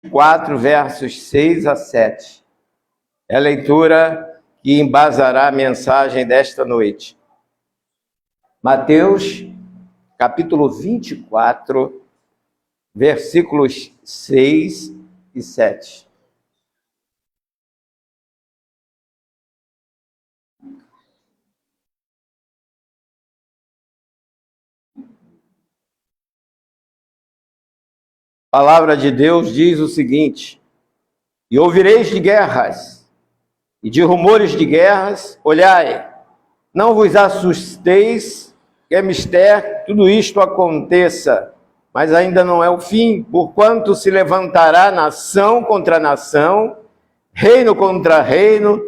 4, versos 6 a 7. É a leitura que embasará a mensagem desta noite. Mateus, capítulo 24, versículos 6 e 7. A palavra de Deus diz o seguinte: e ouvireis de guerras e de rumores de guerras, olhai, não vos assusteis, que é mister tudo isto aconteça, mas ainda não é o fim, porquanto se levantará nação contra nação, reino contra reino,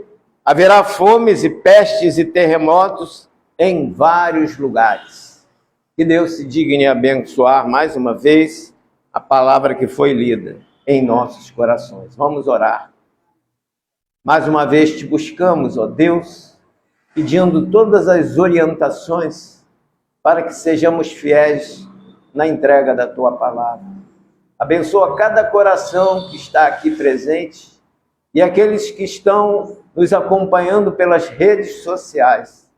haverá fomes e pestes e terremotos em vários lugares. Que Deus se digne abençoar mais uma vez a palavra que foi lida em nossos corações. Vamos orar. Mais uma vez te buscamos, ó Deus, pedindo todas as orientações para que sejamos fiéis na entrega da tua palavra. Abençoa cada coração que está aqui presente e aqueles que estão nos acompanhando pelas redes sociais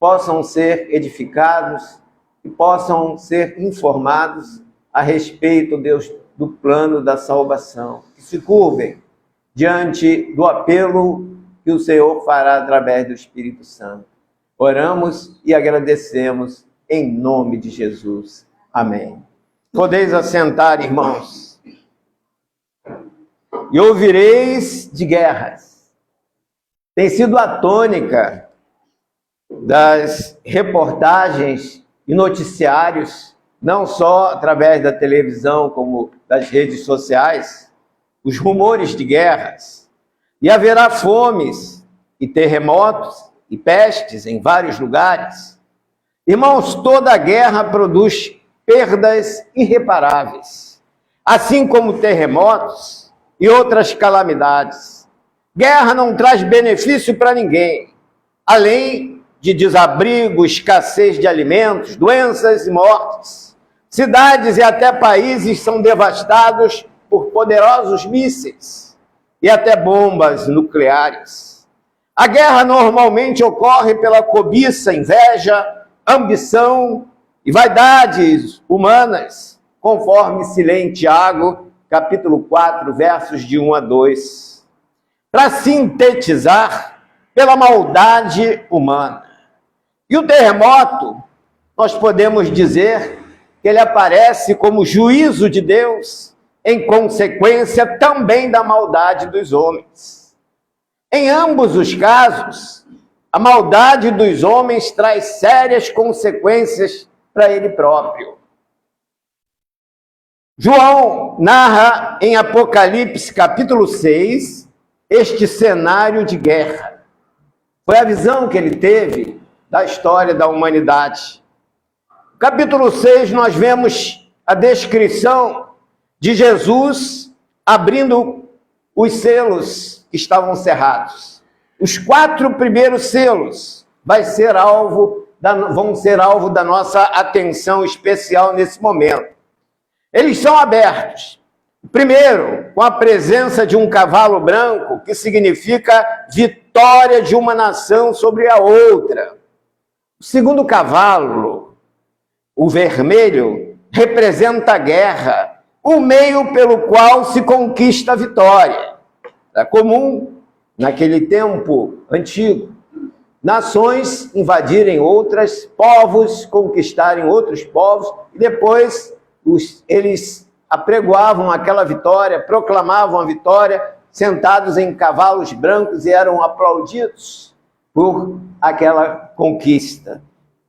possam ser edificados e possam ser informados a respeito, Deus, do plano da salvação. Que se curvem diante do apelo que o Senhor fará através do Espírito Santo. Oramos e agradecemos em nome de Jesus. Amém. Podeis assentar, irmãos. E ouvireis de guerras. Tem sido a tônica das reportagens e noticiários, não só através da televisão, como das redes sociais, os rumores de guerras. E haverá fomes e terremotos e pestes em vários lugares. Irmãos, toda guerra produz perdas irreparáveis, assim como terremotos e outras calamidades. Guerra não traz benefício para ninguém, além de desabrigo, escassez de alimentos, doenças e mortes. Cidades e até países são devastados por poderosos mísseis e até bombas nucleares. A guerra normalmente ocorre pela cobiça, inveja, ambição e vaidades humanas, conforme se lê em Tiago, capítulo 4, versos de 1 a 2. Para sintetizar, pela maldade humana. E o terremoto, nós podemos dizer que ele aparece como juízo de Deus, em consequência também da maldade dos homens. Em ambos os casos, a maldade dos homens traz sérias consequências para ele próprio. João narra em Apocalipse, capítulo 6, este cenário de guerra. Foi a visão que ele teve da história da humanidade. No capítulo 6, nós vemos a descrição de Jesus abrindo os selos que estavam cerrados. Os 4 primeiros selos vão ser alvo da nossa atenção especial nesse momento. Eles são abertos. O primeiro, com a presença de um cavalo branco, que significa vitória de uma nação sobre a outra. O segundo cavalo, o vermelho, representa a guerra, o meio pelo qual se conquista a vitória. Era comum, naquele tempo antigo, nações invadirem outras, povos conquistarem outros povos, e depois eles apregoavam aquela vitória, proclamavam a vitória, sentados em cavalos brancos e eram aplaudidos por aquela conquista.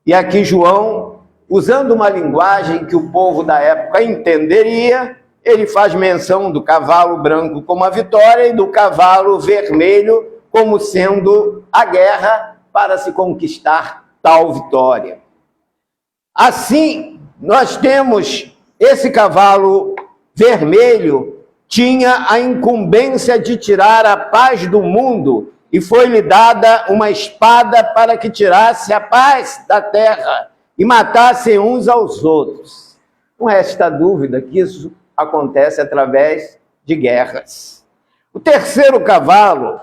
E aqui João, usando uma linguagem que o povo da época entenderia, ele faz menção do cavalo branco como a vitória e do cavalo vermelho como sendo a guerra para se conquistar tal vitória. Assim, nós temos esse cavalo vermelho, tinha a incumbência de tirar a paz do mundo e foi-lhe dada uma espada para que tirasse a paz da terra e matassem uns aos outros. Não resta dúvida que isso acontece através de guerras. O terceiro cavalo,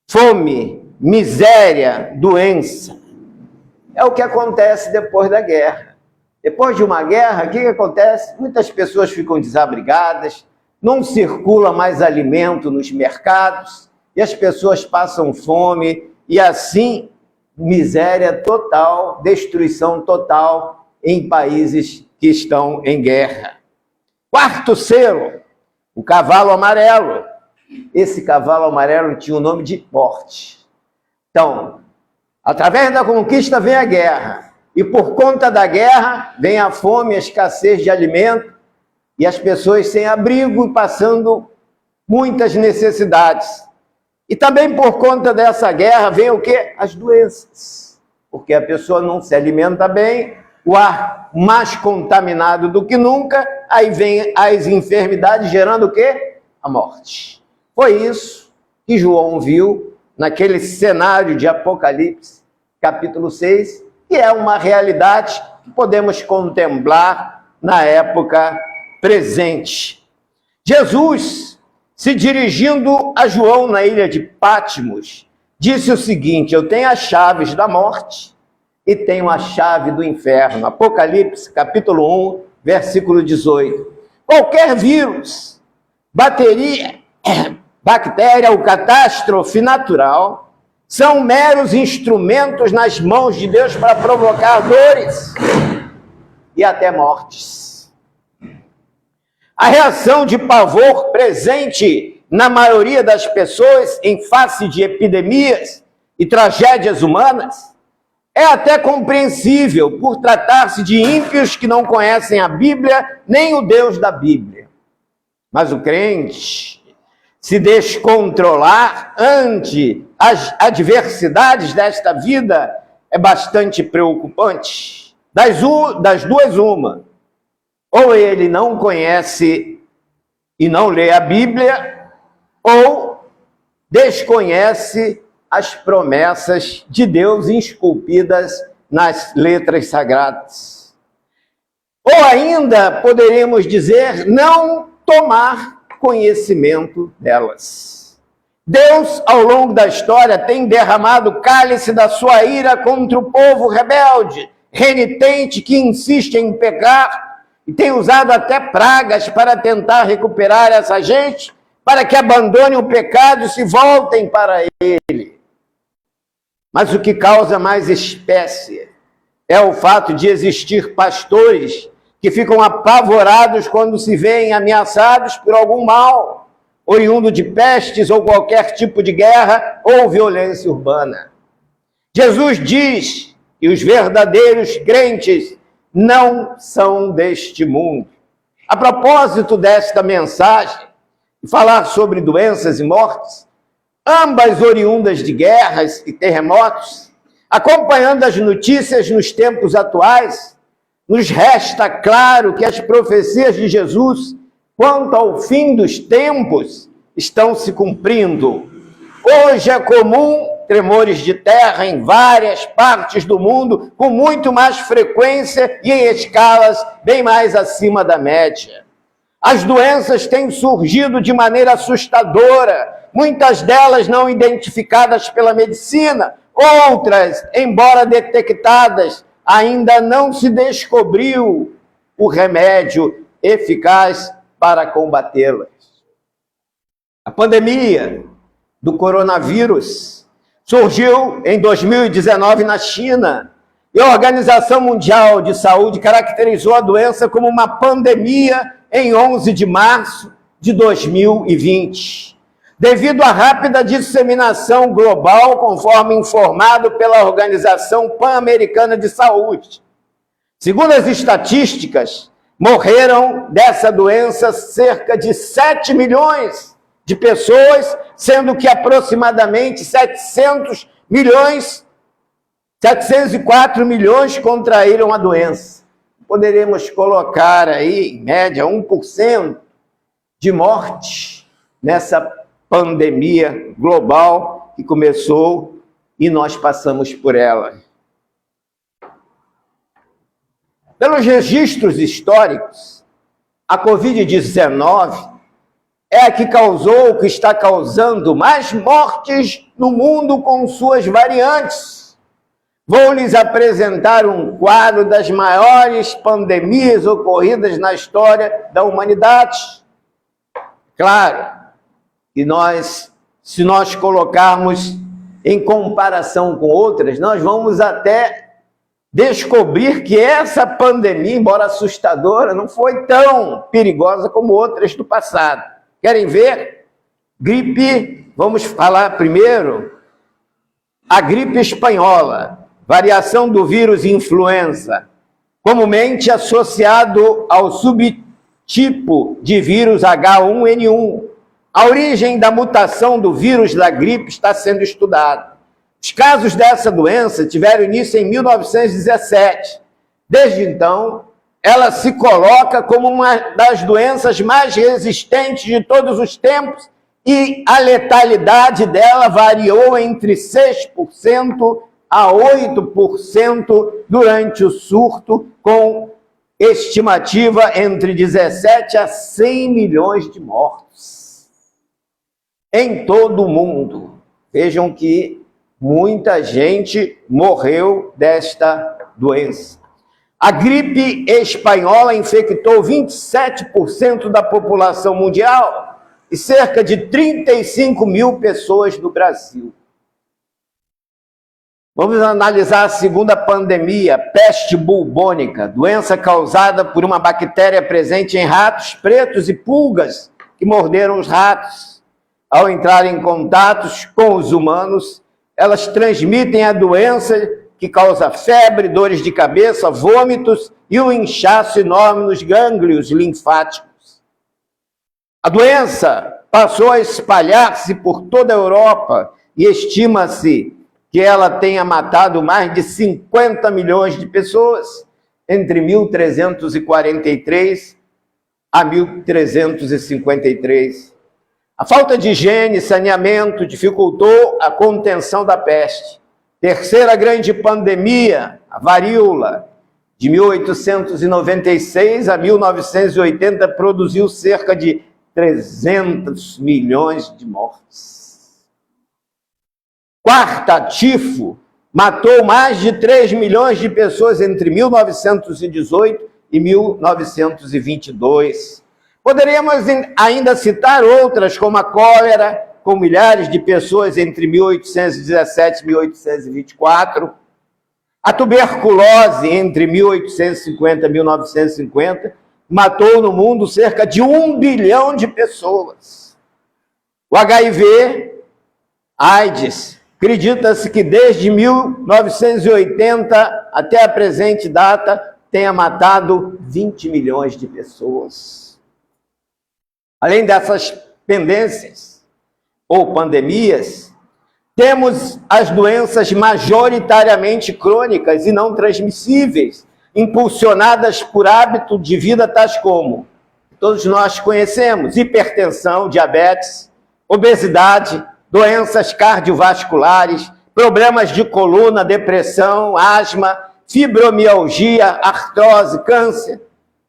fome, miséria, doença. É o que acontece depois da guerra. Depois de uma guerra, o que acontece? Muitas pessoas ficam desabrigadas, não circula mais alimento nos mercados, e as pessoas passam fome, e assim, miséria total, destruição total em países que estão em guerra. Quarto selo, o cavalo amarelo. Esse cavalo amarelo tinha o nome de morte. Então, através da conquista vem a guerra, e por conta da guerra vem a fome, a escassez de alimento, e as pessoas sem abrigo, passando muitas necessidades. E também por conta dessa guerra vem o quê? As doenças. Porque a pessoa não se alimenta bem, o ar mais contaminado do que nunca, aí vem as enfermidades gerando o quê? A morte. Foi isso que João viu naquele cenário de Apocalipse, capítulo 6, que é uma realidade que podemos contemplar na época presente. Jesus, se dirigindo a João na ilha de Patmos, disse o seguinte: eu tenho as chaves da morte e tenho a chave do inferno. Apocalipse, capítulo 1, versículo 18. Qualquer vírus, bactéria ou catástrofe natural são meros instrumentos nas mãos de Deus para provocar dores e até mortes. A reação de pavor presente na maioria das pessoas em face de epidemias e tragédias humanas é até compreensível por tratar-se de ímpios que não conhecem a Bíblia nem o Deus da Bíblia. Mas o crente se descontrolar ante as adversidades desta vida é bastante preocupante. Das duas, uma. Ou ele não conhece e não lê a Bíblia, ou desconhece as promessas de Deus esculpidas nas letras sagradas. Ou ainda poderíamos dizer, não tomar conhecimento delas. Deus, ao longo da história, tem derramado o cálice da sua ira contra o povo rebelde, renitente, que insiste em pecar, e tem usado até pragas para tentar recuperar essa gente, para que abandonem o pecado e se voltem para ele. Mas o que causa mais espécie é o fato de existir pastores que ficam apavorados quando se veem ameaçados por algum mal, oriundo de pestes ou qualquer tipo de guerra ou violência urbana. Jesus diz que os verdadeiros crentes não são deste mundo. A propósito desta mensagem, falar sobre doenças e mortes, ambas oriundas de guerras e terremotos, acompanhando as notícias nos tempos atuais, nos resta claro que as profecias de Jesus quanto ao fim dos tempos estão se cumprindo. Hoje é comum tremores de terra em várias partes do mundo, com muito mais frequência e em escalas bem mais acima da média. As doenças têm surgido de maneira assustadora, muitas delas não identificadas pela medicina, outras, embora detectadas, ainda não se descobriu o remédio eficaz para combatê-las. A pandemia do coronavírus surgiu em 2019 na China, e a Organização Mundial de Saúde caracterizou a doença como uma pandemia em 11 de março de 2020, devido à rápida disseminação global, conforme informado pela Organização Pan-Americana de Saúde. Segundo as estatísticas, morreram dessa doença cerca de 7 milhões de pessoas, sendo que aproximadamente 704 milhões contraíram a doença. Poderemos colocar aí, em média, 1% de morte nessa pandemia global que começou e nós passamos por ela. Pelos registros históricos, a Covid-19 a que causou, que está causando mais mortes no mundo com suas variantes. Vou lhes apresentar um quadro das maiores pandemias ocorridas na história da humanidade. Claro, e se nós colocarmos em comparação com outras, nós vamos até descobrir que essa pandemia, embora assustadora, não foi tão perigosa como outras do passado. Querem ver? Gripe, vamos falar primeiro, a gripe espanhola, variação do vírus influenza, comumente associado ao subtipo de vírus H1N1. A origem da mutação do vírus da gripe está sendo estudada. Os casos dessa doença tiveram início em 1917. Desde então, ela se coloca como uma das doenças mais resistentes de todos os tempos e a letalidade dela variou entre 6% a 8% durante o surto, com estimativa entre 17 a 100 milhões de mortos em todo o mundo. Vejam que muita gente morreu desta doença. A gripe espanhola infectou 27% da população mundial e cerca de 35 mil pessoas no Brasil. Vamos analisar a segunda pandemia, peste bubônica, doença causada por uma bactéria presente em ratos pretos e pulgas que morderam os ratos. Ao entrar em contatos com os humanos, elas transmitem a doença que causa febre, dores de cabeça, vômitos e um inchaço enorme nos gânglios linfáticos. A doença passou a espalhar-se por toda a Europa e estima-se que ela tenha matado mais de 50 milhões de pessoas entre 1343 a 1353. A falta de higiene e saneamento dificultou a contenção da peste. Terceira grande pandemia, a varíola, de 1896 a 1980, produziu cerca de 300 milhões de mortes. Quarta, tifo, matou mais de 3 milhões de pessoas entre 1918 e 1922. Poderíamos ainda citar outras, como a cólera, com milhares de pessoas entre 1817 e 1824, a tuberculose entre 1850 e 1950, matou no mundo cerca de 1 bilhão de pessoas. O HIV, AIDS, acredita-se que desde 1980 até a presente data tenha matado 20 milhões de pessoas. Além dessas pendências ou pandemias, temos as doenças majoritariamente crônicas e não transmissíveis, impulsionadas por hábito de vida tais como, todos nós conhecemos, hipertensão, diabetes, obesidade, doenças cardiovasculares, problemas de coluna, depressão, asma, fibromialgia, artrose, câncer.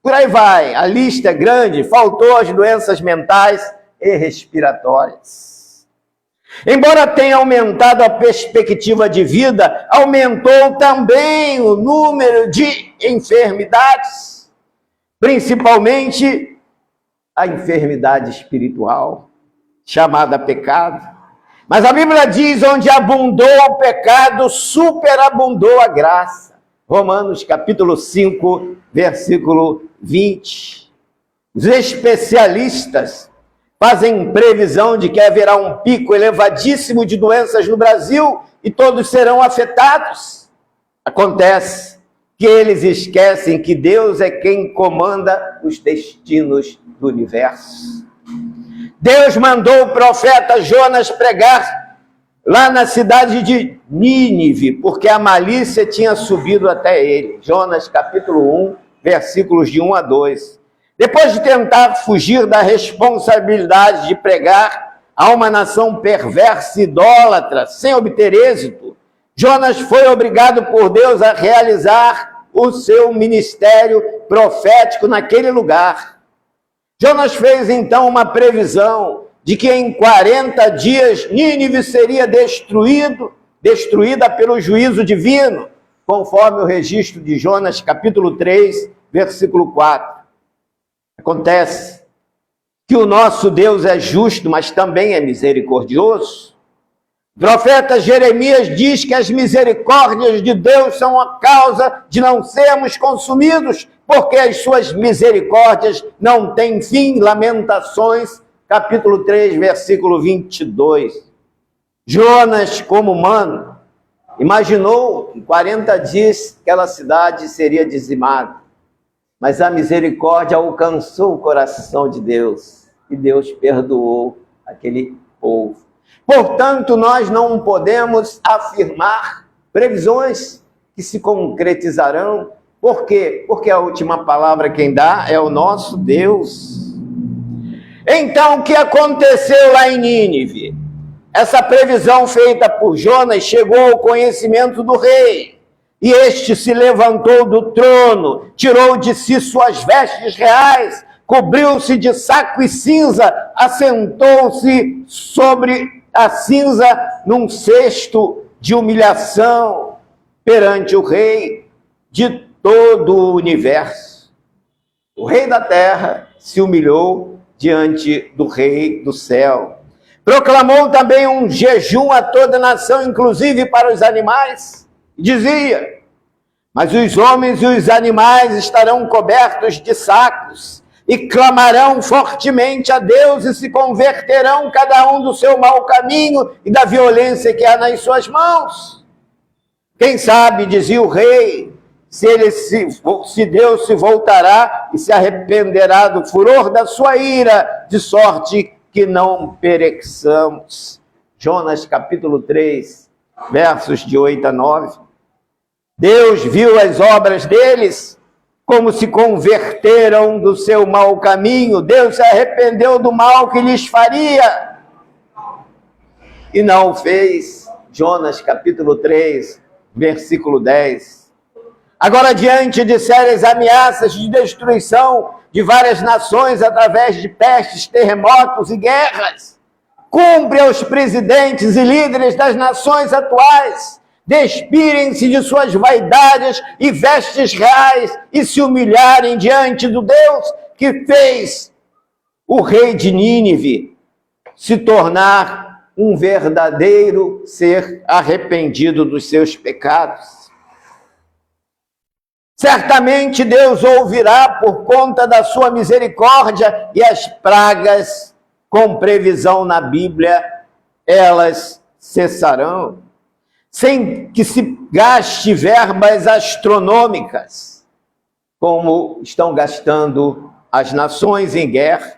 Por aí vai, a lista é grande, faltou as doenças mentais e respiratórias. Embora tenha aumentado a perspectiva de vida, aumentou também o número de enfermidades, principalmente a enfermidade espiritual, chamada pecado. Mas a Bíblia diz, onde abundou o pecado, superabundou a graça. Romanos capítulo 5, versículo 20. Os especialistas fazem previsão de que haverá um pico elevadíssimo de doenças no Brasil e todos serão afetados. Acontece que eles esquecem que Deus é quem comanda os destinos do universo. Deus mandou o profeta Jonas pregar lá na cidade de Nínive, porque a malícia tinha subido até ele. Jonas capítulo 1, versículos de 1 a 2. Depois de tentar fugir da responsabilidade de pregar a uma nação perversa e idólatra, sem obter êxito, Jonas foi obrigado por Deus a realizar o seu ministério profético naquele lugar. Jonas fez então uma previsão de que em 40 dias Nínive seria destruída pelo juízo divino, conforme o registro de Jonas, capítulo 3, versículo 4. Acontece que o nosso Deus é justo, mas também é misericordioso. O profeta Jeremias diz que as misericórdias de Deus são a causa de não sermos consumidos, porque as suas misericórdias não têm fim. Lamentações, capítulo 3, versículo 22. Jonas, como humano, imaginou em 40 dias aquela cidade seria dizimada. Mas a misericórdia alcançou o coração de Deus e Deus perdoou aquele povo. Portanto, nós não podemos afirmar previsões que se concretizarão. Por quê? Porque a última palavra quem dá é o nosso Deus. Então, o que aconteceu lá em Nínive? Essa previsão feita por Jonas chegou ao conhecimento do rei. E este se levantou do trono, tirou de si suas vestes reais, cobriu-se de saco e cinza, assentou-se sobre a cinza num cesto de humilhação perante o rei de todo o universo. O rei da terra se humilhou diante do rei do céu. Proclamou também um jejum a toda a nação, inclusive para os animais. Dizia: mas os homens e os animais estarão cobertos de sacos e clamarão fortemente a Deus e se converterão cada um do seu mau caminho e da violência que há nas suas mãos. Quem sabe, dizia o rei, se Deus se voltará e se arrependerá do furor da sua ira, de sorte que não pereçamos. Jonas capítulo 3, versos de 8 a 9. Deus viu as obras deles, como se converteram do seu mau caminho. Deus se arrependeu do mal que lhes faria e não o fez. Jonas capítulo 3, versículo 10. Agora, diante de sérias ameaças de destruição de várias nações através de pestes, terremotos e guerras, cumpre aos presidentes e líderes das nações atuais despirem-se de suas vaidades e vestes reais e se humilharem diante do Deus que fez o rei de Nínive se tornar um verdadeiro ser arrependido dos seus pecados. Certamente Deus ouvirá por conta da sua misericórdia, e as pragas, com previsão na Bíblia, elas cessarão, sem que se gaste verbas astronômicas, como estão gastando as nações em guerra.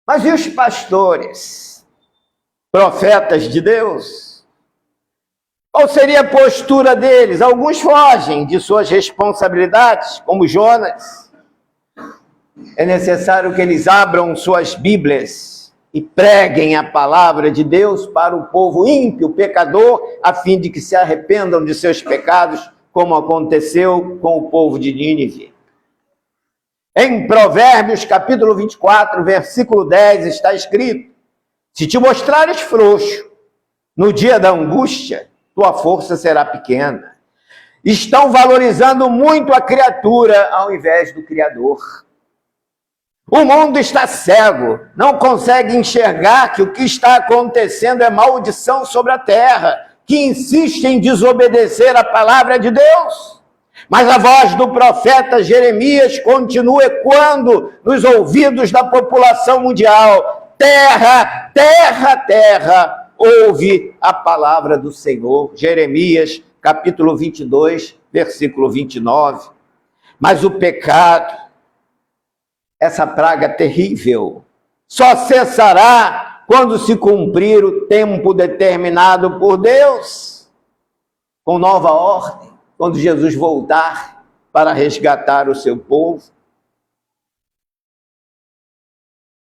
Mas e os pastores, profetas de Deus? Qual seria a postura deles? Alguns fogem de suas responsabilidades, como Jonas. É necessário que eles abram suas Bíblias e preguem a palavra de Deus para o povo ímpio, pecador, a fim de que se arrependam de seus pecados, como aconteceu com o povo de Nínive. Em Provérbios, capítulo 24, versículo 10, está escrito: se te mostrares frouxo no dia da angústia, tua força será pequena. Estão valorizando muito a criatura ao invés do Criador. O mundo está cego, não consegue enxergar que o que está acontecendo é maldição sobre a terra, que insiste em desobedecer a palavra de Deus. Mas a voz do profeta Jeremias continua ecoando nos ouvidos da população mundial: terra, terra, terra, ouve a palavra do Senhor. Jeremias, capítulo 22, versículo 29. Mas o pecado, essa praga terrível, só cessará quando se cumprir o tempo determinado por Deus, com nova ordem, quando Jesus voltar para resgatar o seu povo.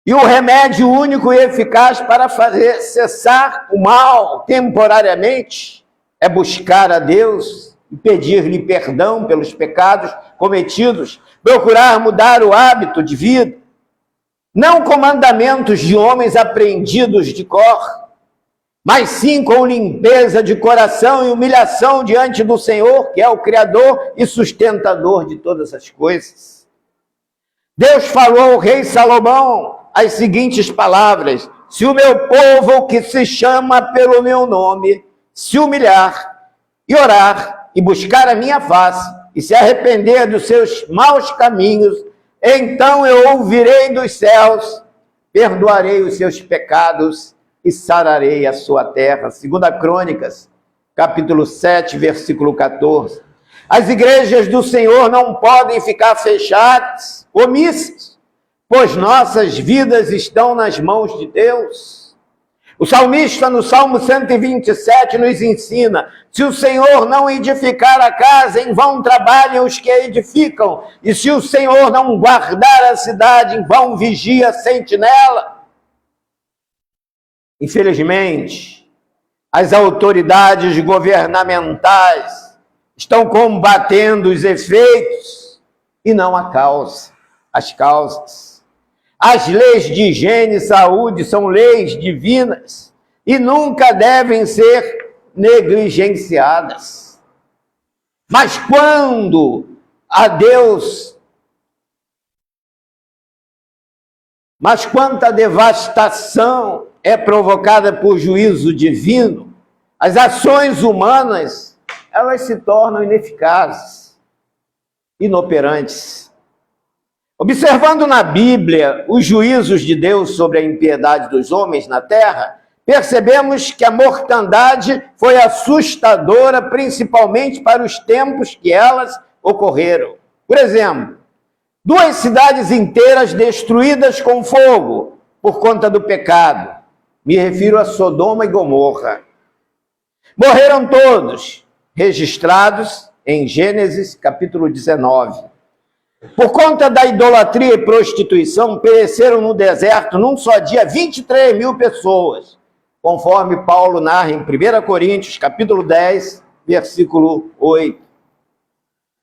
E o remédio único e eficaz para fazer cessar o mal temporariamente é buscar a Deus e pedir-lhe perdão pelos pecados, cometidos, procurar mudar o hábito de vida, não com mandamentos de homens aprendidos de cor, mas sim com limpeza de coração e humilhação diante do Senhor, que é o Criador e sustentador de todas as coisas. Deus falou ao rei Salomão as seguintes palavras: se o meu povo, que se chama pelo meu nome, se humilhar e orar e buscar a minha face e se arrepender dos seus maus caminhos, então eu ouvirei dos céus, perdoarei os seus pecados e sararei a sua terra. 2 Crônicas, capítulo 7, versículo 14. As igrejas do Senhor não podem ficar fechadas, omissas, pois nossas vidas estão nas mãos de Deus. O salmista, no Salmo 127, nos ensina: se o Senhor não edificar a casa, em vão trabalham os que a edificam, e se o Senhor não guardar a cidade, em vão vigia a sentinela. Infelizmente, as autoridades governamentais estão combatendo os efeitos e não a causa, as causas. As leis de higiene e saúde são leis divinas e nunca devem ser negligenciadas. Mas quando a Deus, mas quanta devastação é provocada por juízo divino, as ações humanas, elas se tornam ineficazes, inoperantes. Observando na Bíblia os juízos de Deus sobre a impiedade dos homens na terra, percebemos que a mortandade foi assustadora, principalmente para os tempos que elas ocorreram. Por exemplo, 2 cidades inteiras destruídas com fogo por conta do pecado. Me refiro a Sodoma e Gomorra. Morreram todos, registrados em Gênesis capítulo 19. Por conta da idolatria e prostituição, pereceram no deserto, num só dia, 23 mil pessoas, conforme Paulo narra em 1 Coríntios, capítulo 10, versículo 8.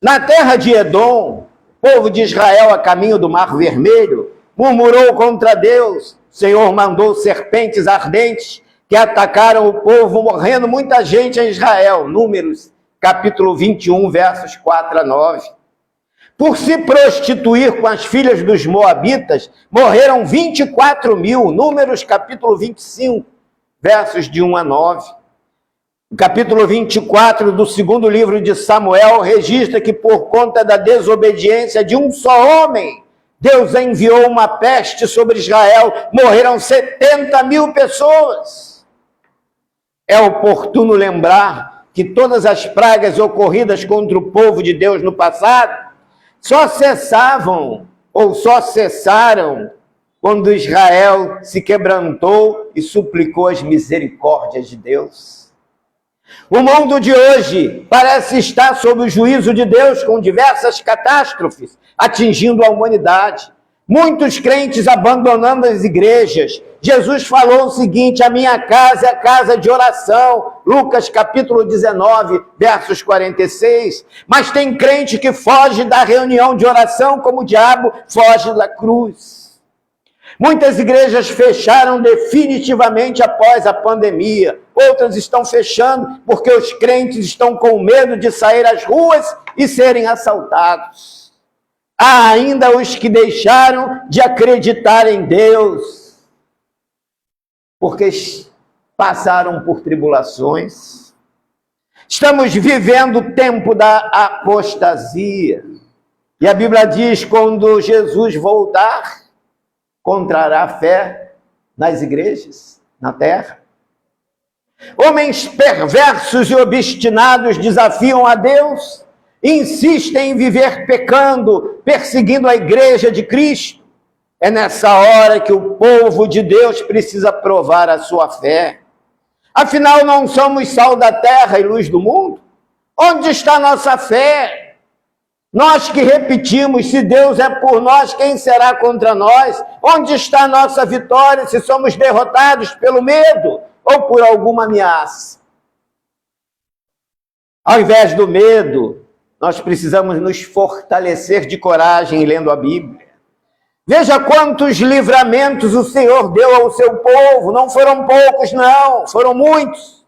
Na terra de Edom, o povo de Israel, a caminho do Mar Vermelho, murmurou contra Deus. O Senhor mandou serpentes ardentes que atacaram o povo, morrendo muita gente em Israel. Números, capítulo 21, versos 4 a 9. Por se prostituir com as filhas dos moabitas, morreram 24 mil, Números capítulo 25, versos de 1 a 9. O capítulo 24 do segundo livro de Samuel registra que por conta da desobediência de um só homem, Deus enviou uma peste sobre Israel, morreram 70 mil pessoas. É oportuno lembrar que todas as pragas ocorridas contra o povo de Deus no passado só cessavam ou só cessaram quando Israel se quebrantou e suplicou as misericórdias de Deus. O mundo de hoje parece estar sob o juízo de Deus, com diversas catástrofes atingindo a humanidade. Muitos crentes abandonando as igrejas. Jesus falou o seguinte: a minha casa é a casa de oração. Lucas capítulo 19, versos 46. Mas tem crente que foge da reunião de oração como o diabo foge da cruz. Muitas igrejas fecharam definitivamente após a pandemia. Outras estão fechando porque os crentes estão com medo de sair às ruas e serem assaltados. Há ainda os que deixaram de acreditar em Deus, porque passaram por tribulações. Estamos vivendo o tempo da apostasia. E a Bíblia diz: quando Jesus voltar, encontrará fé nas igrejas, na terra. Homens perversos e obstinados desafiam a Deus, insistem em viver pecando, perseguindo a igreja de Cristo. É nessa hora que o povo de Deus precisa provar a sua fé. Afinal, não somos sal da terra e luz do mundo? Onde está nossa fé? Nós que repetimos: se Deus é por nós, quem será contra nós? Onde está nossa vitória se somos derrotados pelo medo ou por alguma ameaça? Ao invés do medo, nós precisamos nos fortalecer de coragem lendo a Bíblia. Veja quantos livramentos o Senhor deu ao seu povo. Não foram poucos, não, foram muitos.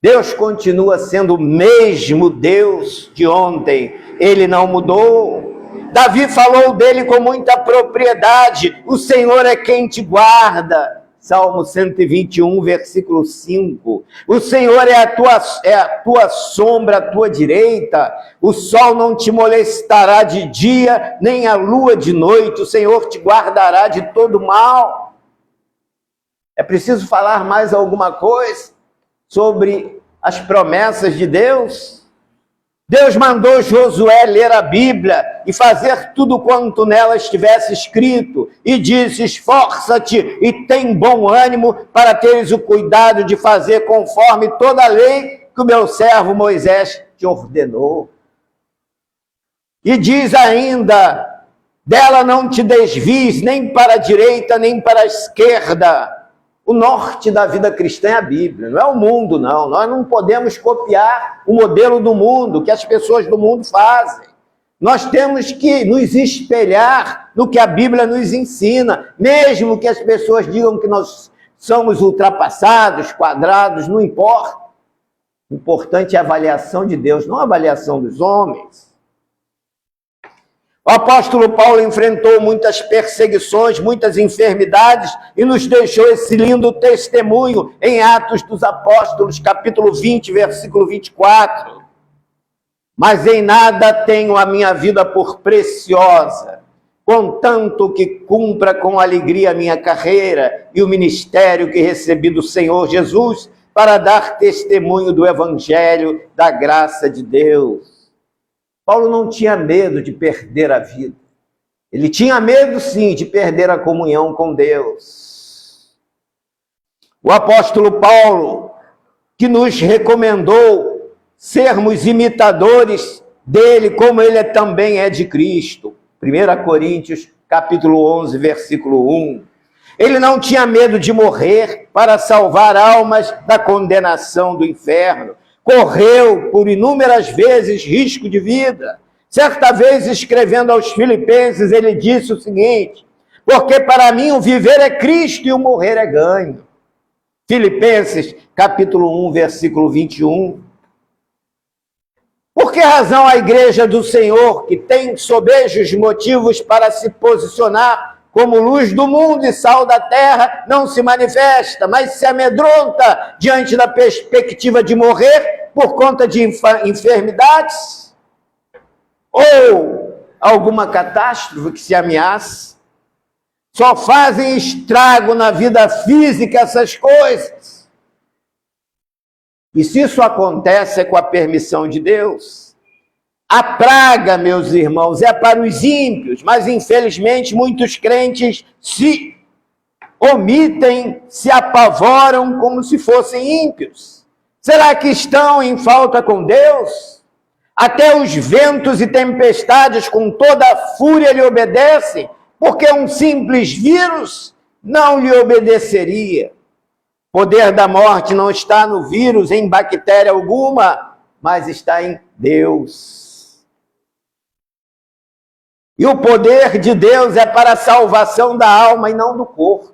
Deus continua sendo o mesmo Deus de ontem. Ele não mudou. Davi falou dele com muita propriedade. O Senhor é quem te guarda. Salmo 121, versículo 5. O Senhor é a tua sombra, a tua direita. O sol não te molestará de dia, nem a lua de noite. O Senhor te guardará de todo mal. É preciso falar mais alguma coisa sobre as promessas de Deus? Deus mandou Josué ler a Bíblia e fazer tudo quanto nela estivesse escrito, e disse: esforça-te e tem bom ânimo para teres o cuidado de fazer conforme toda a lei que o meu servo Moisés te ordenou. E diz ainda: dela não te desvies nem para a direita nem para a esquerda. O norte da vida cristã é a Bíblia, não é o mundo, não. Nós não podemos copiar o modelo do mundo, que as pessoas do mundo fazem. Nós temos que nos espelhar no que a Bíblia nos ensina, mesmo que as pessoas digam que nós somos ultrapassados, quadrados, não importa. O importante é a avaliação de Deus, não a avaliação dos homens. O apóstolo Paulo enfrentou muitas perseguições, muitas enfermidades e nos deixou esse lindo testemunho em Atos dos Apóstolos, capítulo 20, versículo 24. Mas em nada tenho a minha vida por preciosa, contanto que cumpra com alegria a minha carreira e o ministério que recebi do Senhor Jesus para dar testemunho do evangelho da graça de Deus. Paulo não tinha medo de perder a vida. Ele tinha medo, sim, de perder a comunhão com Deus. O apóstolo Paulo, que nos recomendou sermos imitadores dele, como ele também é de Cristo. 1 Coríntios, capítulo 11, versículo 1. Ele não tinha medo de morrer para salvar almas da condenação do inferno. Correu por inúmeras vezes risco de vida. Certa vez, escrevendo aos Filipenses, ele disse o seguinte: porque para mim o viver é Cristo e o morrer é ganho. Filipenses, capítulo 1, versículo 21. Por que razão a igreja do Senhor, que tem sobejos motivos para se posicionar como luz do mundo e sal da terra, não se manifesta, mas se amedronta diante da perspectiva de morrer por conta de enfermidades? Ou alguma catástrofe que se ameaça? Só fazem estrago na vida física essas coisas. E se isso acontece, é com a permissão de Deus. A praga, meus irmãos, é para os ímpios, mas infelizmente muitos crentes se omitem, se apavoram como se fossem ímpios. Será que estão em falta com Deus? Até os ventos e tempestades com toda a fúria lhe obedecem, porque um simples vírus não lhe obedeceria. O poder da morte não está no vírus, em bactéria alguma, mas está em Deus. E o poder de Deus é para a salvação da alma e não do corpo.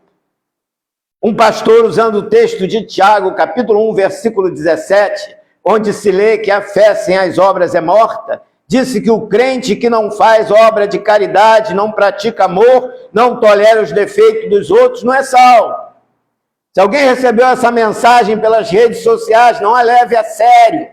Um pastor, usando o texto de Tiago, capítulo 1, versículo 17, onde se lê que a fé sem as obras é morta, disse que o crente que não faz obra de caridade, não pratica amor, não tolera os defeitos dos outros, não é salvo. Se alguém recebeu essa mensagem pelas redes sociais, não a leve a sério.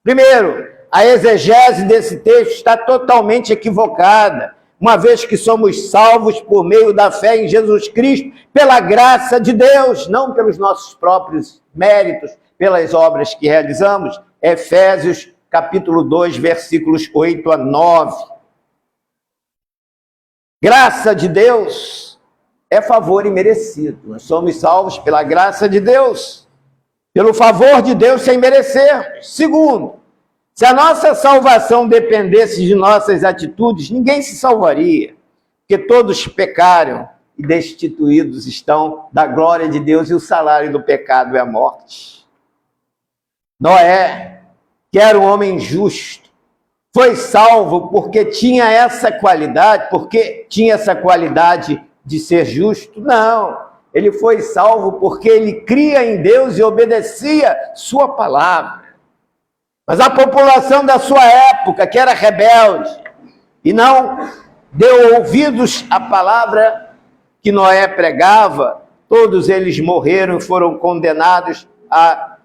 Primeiro, a exegese desse texto está totalmente equivocada, uma vez que somos salvos por meio da fé em Jesus Cristo, pela graça de Deus, não pelos nossos próprios méritos, pelas obras que realizamos. Efésios, capítulo 2, versículos 8 a 9. Graça de Deus é favor imerecido. Nós somos salvos pela graça de Deus, pelo favor de Deus sem merecer. Segundo, se a nossa salvação dependesse de nossas atitudes, ninguém se salvaria, porque todos pecaram e destituídos estão da glória de Deus, e o salário do pecado é a morte. Noé, que era um homem justo, foi salvo porque tinha essa qualidade, de ser justo? Não. Ele foi salvo porque ele cria em Deus e obedecia sua palavra. Mas a população da sua época, que era rebelde e não deu ouvidos à palavra que Noé pregava, todos eles morreram e foram condenados à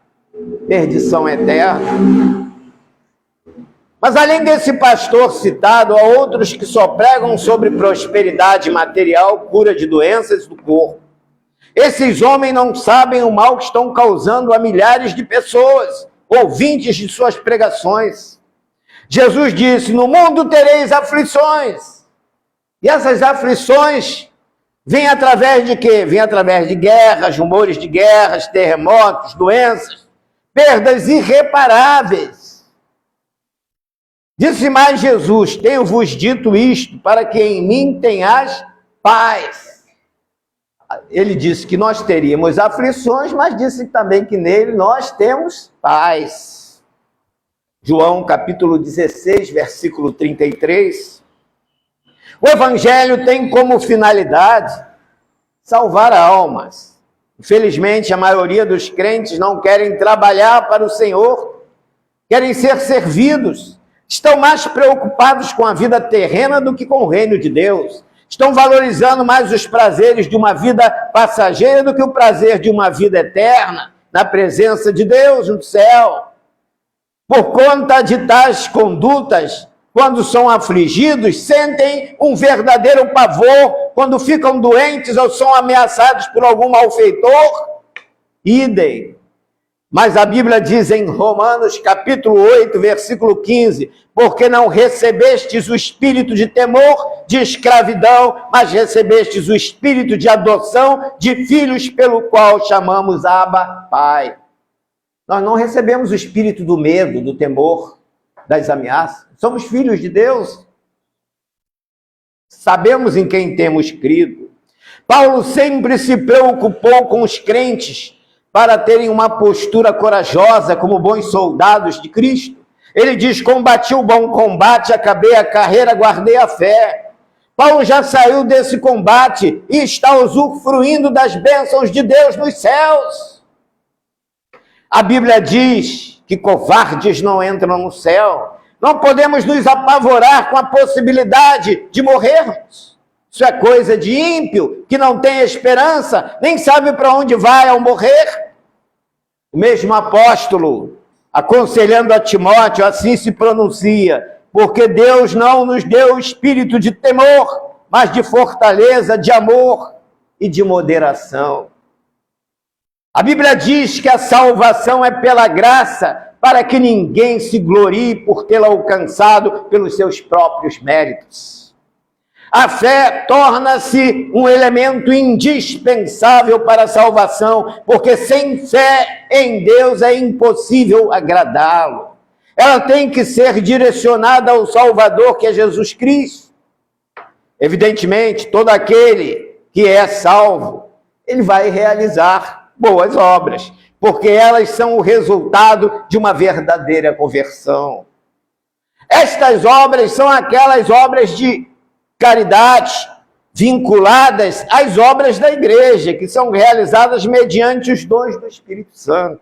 perdição eterna. Mas além desse pastor citado, há outros que só pregam sobre prosperidade material, cura de doenças do corpo. Esses homens não sabem o mal que estão causando a milhares de pessoas, ouvintes de suas pregações. Jesus disse: no mundo tereis aflições. E essas aflições vêm através de quê? Vêm através de guerras, rumores de guerras, terremotos, doenças, perdas irreparáveis. Disse mais Jesus: tenho-vos dito isto, para que em mim tenhais paz. Ele disse que nós teríamos aflições, mas disse também que nele nós temos paz. João capítulo 16, versículo 33. O evangelho tem como finalidade salvar almas. Infelizmente, a maioria dos crentes não querem trabalhar para o Senhor, querem ser servidos, estão mais preocupados com a vida terrena do que com o reino de Deus. Estão valorizando mais os prazeres de uma vida passageira do que o prazer de uma vida eterna, na presença de Deus no céu. Por conta de tais condutas, quando são afligidos, sentem um verdadeiro pavor quando ficam doentes ou são ameaçados por algum malfeitor. Idem. Mas a Bíblia diz em Romanos capítulo 8, versículo 15, porque não recebestes o espírito de temor, de escravidão, mas recebestes o espírito de adoção, de filhos, pelo qual chamamos Abba, Pai. Nós não recebemos o espírito do medo, do temor, das ameaças. Somos filhos de Deus. Sabemos em quem temos crido. Paulo sempre se preocupou com os crentes, para terem uma postura corajosa como bons soldados de Cristo. Ele diz: combati o bom combate, acabei a carreira, guardei a fé. Paulo já saiu desse combate e está usufruindo das bênçãos de Deus nos céus. A Bíblia diz que covardes não entram no céu. Não podemos nos apavorar com a possibilidade de morrermos. Isso é coisa de ímpio, que não tem esperança, nem sabe para onde vai ao morrer. O mesmo apóstolo, aconselhando a Timóteo, assim se pronuncia: porque Deus não nos deu o espírito de temor, mas de fortaleza, de amor e de moderação. A Bíblia diz que a salvação é pela graça, para que ninguém se glorie por tê-la alcançado pelos seus próprios méritos. A fé torna-se um elemento indispensável para a salvação, porque sem fé em Deus é impossível agradá-lo. Ela tem que ser direcionada ao Salvador, que é Jesus Cristo. Evidentemente, todo aquele que é salvo, ele vai realizar boas obras, porque elas são o resultado de uma verdadeira conversão. Estas obras são aquelas obras de caridade vinculadas às obras da igreja, que são realizadas mediante os dons do Espírito Santo.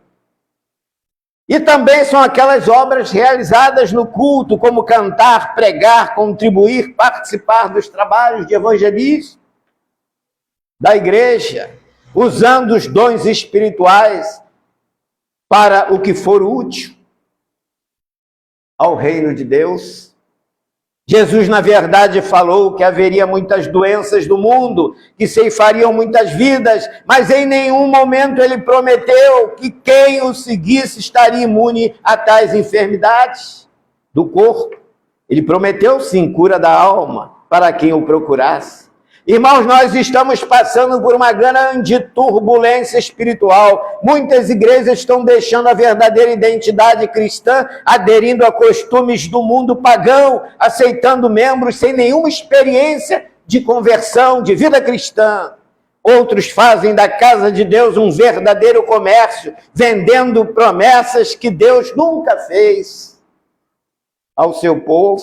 E também são aquelas obras realizadas no culto, como cantar, pregar, contribuir, participar dos trabalhos de evangelismo da igreja, usando os dons espirituais para o que for útil ao reino de Deus. Jesus, na verdade, falou que haveria muitas doenças no mundo, que ceifariam muitas vidas, mas em nenhum momento ele prometeu que quem o seguisse estaria imune a tais enfermidades do corpo. Ele prometeu, sim, cura da alma para quem o procurasse. Irmãos, nós estamos passando por uma grande turbulência espiritual. Muitas igrejas estão deixando a verdadeira identidade cristã, aderindo a costumes do mundo pagão, aceitando membros sem nenhuma experiência de conversão, de vida cristã. Outros fazem da casa de Deus um verdadeiro comércio, vendendo promessas que Deus nunca fez. ao seu povo.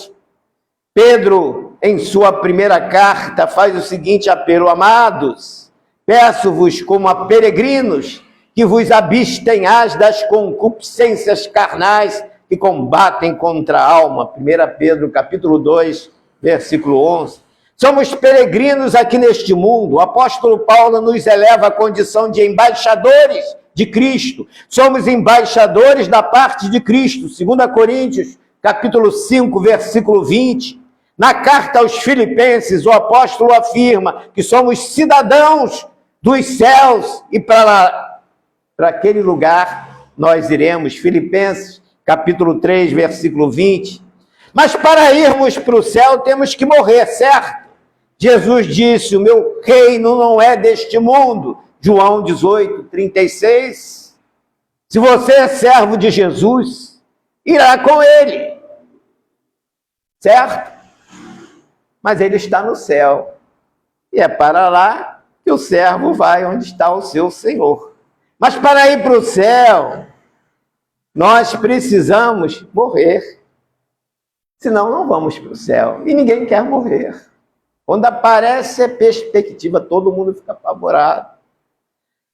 Pedro, em sua primeira carta, faz o seguinte apelo: amados, peço-vos como a peregrinos que vos abstenhais das concupiscências carnais que combatem contra a alma. 1 Pedro, capítulo 2, versículo 11. Somos peregrinos aqui neste mundo. O apóstolo Paulo nos eleva à condição de embaixadores de Cristo. Somos embaixadores da parte de Cristo. 2 Coríntios, capítulo 5, versículo 20. Na carta aos Filipenses, o apóstolo afirma que somos cidadãos dos céus e para aquele lugar nós iremos. Filipenses, capítulo 3, versículo 20. Mas para irmos para o céu temos que morrer, certo? Jesus disse: o meu reino não é deste mundo. João 18, 36. Se você é servo de Jesus, irá com ele, certo? Mas ele está no céu. E é para lá que o servo vai onde está o seu Senhor. Mas para ir para o céu, nós precisamos morrer. Senão não vamos para o céu. E ninguém quer morrer. Quando aparece a perspectiva, todo mundo fica apavorado.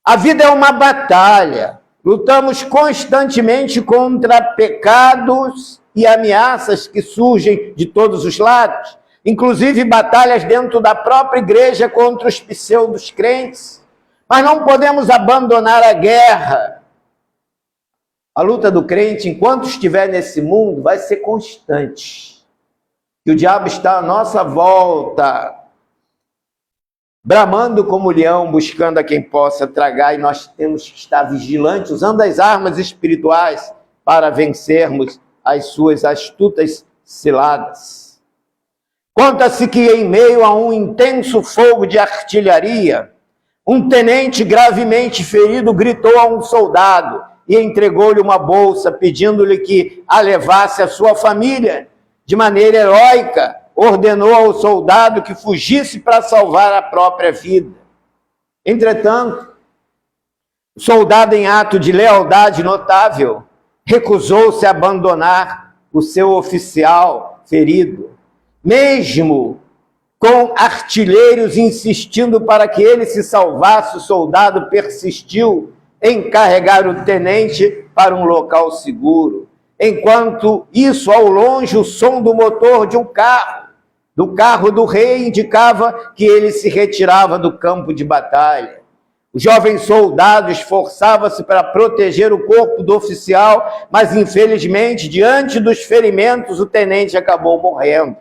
A vida é uma batalha. Lutamos constantemente contra pecados e ameaças que surgem de todos os lados. Inclusive batalhas dentro da própria igreja contra os pseudos crentes. Mas não podemos abandonar a guerra. A luta do crente, enquanto estiver nesse mundo, vai ser constante. E o diabo está à nossa volta, bramando como leão, buscando a quem possa tragar, e nós temos que estar vigilantes, usando as armas espirituais para vencermos as suas astutas ciladas. Conta-se que em meio a um intenso fogo de artilharia, um tenente gravemente ferido gritou a um soldado e entregou-lhe uma bolsa, pedindo-lhe que a levasse à sua família. De maneira heróica, ordenou ao soldado que fugisse para salvar a própria vida. Entretanto, o soldado, em ato de lealdade notável, recusou-se a abandonar o seu oficial ferido. Mesmo com artilheiros insistindo para que ele se salvasse, o soldado persistiu em carregar o tenente para um local seguro. Enquanto isso, ao longe, o som do motor de um carro, do carro do rei, indicava que ele se retirava do campo de batalha. O jovem soldado esforçava-se para proteger o corpo do oficial, mas infelizmente, diante dos ferimentos, o tenente acabou morrendo.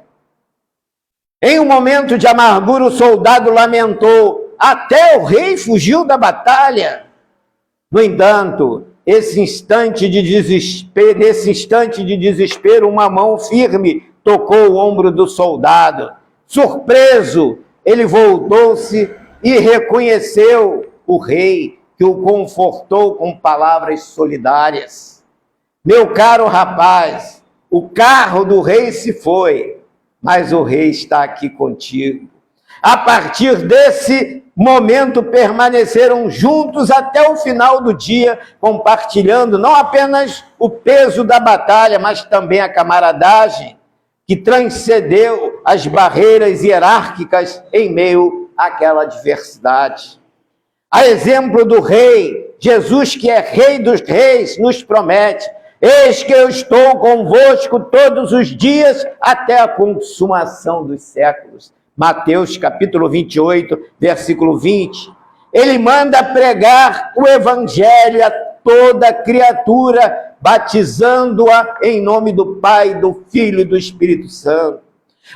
Em um momento de amargura, o soldado lamentou: até o rei fugiu da batalha. No entanto, nesse instante de desespero, uma mão firme tocou o ombro do soldado. Surpreso, ele voltou-se e reconheceu o rei, que o confortou com palavras solidárias. Meu caro rapaz, o carro do rei se foi, mas o rei está aqui contigo. A partir desse momento, permaneceram juntos até o final do dia, compartilhando não apenas o peso da batalha, mas também a camaradagem que transcendeu as barreiras hierárquicas em meio àquela adversidade. A exemplo do rei, Jesus, que é rei dos reis, nos promete: eis que eu estou convosco todos os dias até a consumação dos séculos. Mateus capítulo 28, versículo 20. Ele manda pregar o evangelho a toda criatura, batizando-a em nome do Pai, do Filho e do Espírito Santo.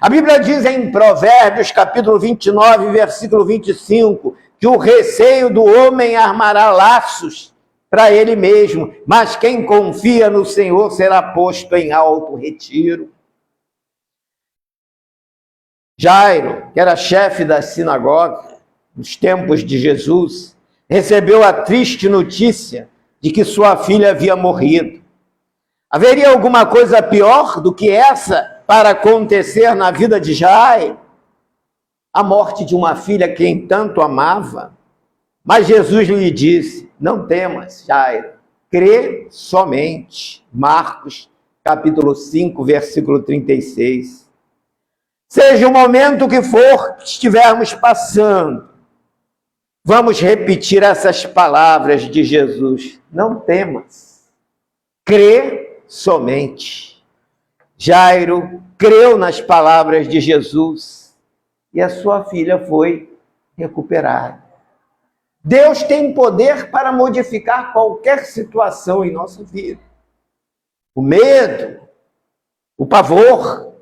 A Bíblia diz em Provérbios capítulo 29, versículo 25, que o receio do homem armará laços para ele mesmo, mas quem confia no Senhor será posto em alto retiro. Jairo, que era chefe da sinagoga nos tempos de Jesus, recebeu a triste notícia de que sua filha havia morrido. Haveria alguma coisa pior do que essa para acontecer na vida de Jairo? A morte de uma filha que quem tanto amava. Mas Jesus lhe disse: não temas, Jairo, crê somente. Marcos capítulo 5, versículo 36. Seja o momento que for que estivermos passando, vamos repetir essas palavras de Jesus. Não temas, crê somente. Jairo creu nas palavras de Jesus e a sua filha foi recuperada. Deus tem poder para modificar qualquer situação em nossa vida. O medo, o pavor,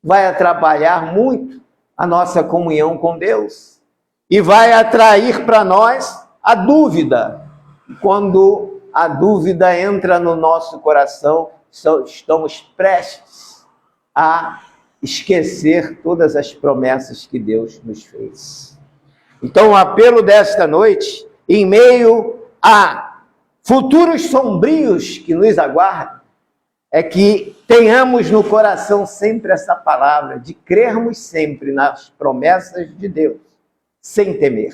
vai atrapalhar muito a nossa comunhão com Deus e vai atrair para nós a dúvida. Quando a dúvida entra no nosso coração, estamos prestes a esquecer todas as promessas que Deus nos fez. Então, o apelo desta noite, em meio a futuros sombrios que nos aguardam, é que tenhamos no coração sempre essa palavra de crermos sempre nas promessas de Deus, sem temer.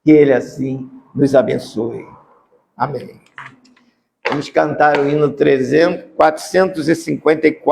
Que Ele assim nos abençoe. Amém. Vamos cantar o hino 454.